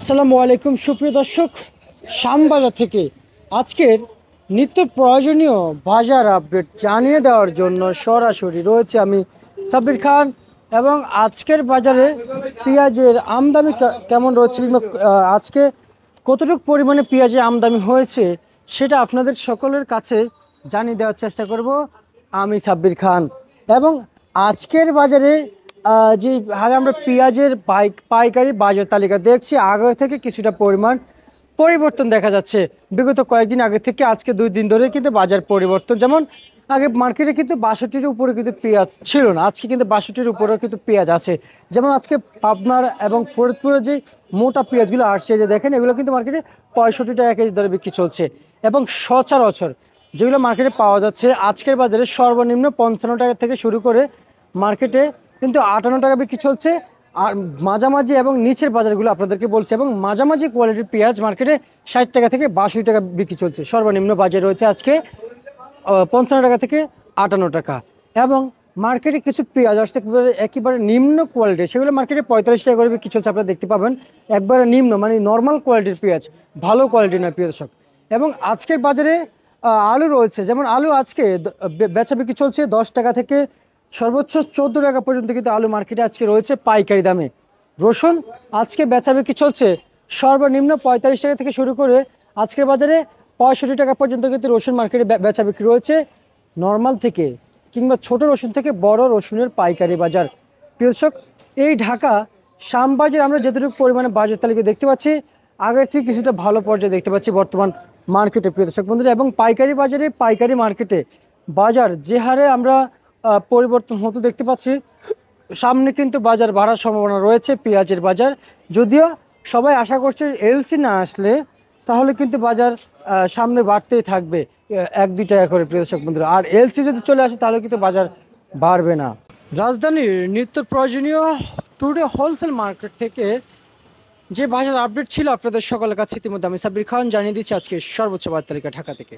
আসসালামু আলাইকুম সুপ্রিয় দর্শক, শ্যামবাজার থেকে আজকের নিত্য প্রয়োজনীয় বাজার আপডেট জানিয়ে দেওয়ার জন্য সরাসরি রয়েছে আমি সাব্বির খান। এবং আজকের বাজারে পেঁয়াজের আমদানি কেমন রয়েছে, আজকে কতটুকু পরিমাণে পেঁয়াজের আমদানি হয়েছে সেটা আপনাদের সকলের কাছে জানিয়ে দেওয়ার চেষ্টা করব আমি সাব্বির খান। এবং আজকের বাজারে যে হারে আমরা পেঁয়াজের পাইকারি বাজার তালিকা দেখছি, আগের থেকে কিছুটা পরিমাণ পরিবর্তন দেখা যাচ্ছে। বিগত কয়েকদিন আগে থেকে আজকে 2 দিন ধরে কিন্তু বাজার পরিবর্তন, যেমন আগে মার্কেটে কিন্তু 62-র উপরে কিন্তু পেঁয়াজ ছিল না, আজকে কিন্তু 62-র উপরেও কিন্তু পেঁয়াজ আছে। যেমন আজকে পাবনার এবং ফরিদপুরের যে মোটা পেঁয়াজগুলো আসছে, যে দেখেন এগুলো কিন্তু মার্কেটে 65 টাকা কেজি দরে বিক্রি চলছে। এবং সচরাচর যেগুলো মার্কেটে পাওয়া যাচ্ছে আজকের বাজারে সর্বনিম্ন 55 টাকা থেকে শুরু করে মার্কেটে কিন্তু 58 টাকা বিক্রি চলছে। আর মাঝামাঝি এবং নিচের বাজারগুলো আপনাদেরকে বলছি, এবং মাঝামাঝি কোয়ালিটির পেঁয়াজ মার্কেটে 60 টাকা থেকে 62 টাকা বিক্রি চলছে। সর্বনিম্ন বাজার রয়েছে আজকে 55 টাকা থেকে 58 টাকা। এবং মার্কেটে কিছু পেঁয়াজ আসছে একেবারে নিম্ন কোয়ালিটির, সেগুলো মার্কেটে 45 টাকা করে বিক্রি চলছে। আপনারা দেখতে পাবেন একবারে নিম্ন, মানে নর্মাল কোয়ালিটির পেঁয়াজ, ভালো কোয়ালিটির নয় প্রিয় দর্শক। এবং আজকের বাজারে আলু রয়েছে, যেমন আলু আজকে বেচা বিক্রি চলছে 10 টাকা থেকে সর্বোচ্চ 14 টাকা পর্যন্ত কিন্তু আলু মার্কেটে আজকে রয়েছে পাইকারি দামে। রসুন আজকে বেচা বিক্রি চলছে সর্বনিম্ন 45 টাকা থেকে শুরু করে আজকের বাজারে 65 টাকা পর্যন্ত কিন্তু রসুন মার্কেটে বেচা বিক্রি রয়েছে, নর্মাল থেকে কিংবা ছোট রসুন থেকে বড় রসুনের পাইকারি বাজার। প্রিয় দর্শক, এই ঢাকা শ্যামবাজার আমরা যতটুকু পরিমাণে বাজার তালিকা দেখতে পাচ্ছি, আগের থেকে কিছুটা ভালো পর্যায়ে দেখতে পাচ্ছি বর্তমান মার্কেটে প্রিয় দর্শক বন্ধুরা। এবং পাইকারি বাজারে, পাইকারি মার্কেটে বাজার যে হারে আমরা পরিবর্তন হতে দেখতে পাচ্ছি, সামনে কিন্তু বাজার বাড়ার সম্ভাবনা রয়েছে পেঁয়াজের বাজার। যদিও সবাই আশা করছে এলসি না আসলে তাহলে কিন্তু বাজার সামনে বাড়তেই থাকবে 1-2 টাকা করে প্রিয় দর্শক বন্ধুরা। আর এলসি যদি চলে আসে তাহলে কিন্তু বাজার বাড়বে না। রাজধানীর নিত্য প্রয়োজনীয় টুডে হোলসেল মার্কেট থেকে যে বাজার আপডেট ছিল আপনাদের সকলের কাছে, ইতিমধ্যে আমি সাব্বির খান জানিয়ে দিচ্ছি আজকে সর্বোচ্চ বাজার তালিকা ঢাকা থেকে।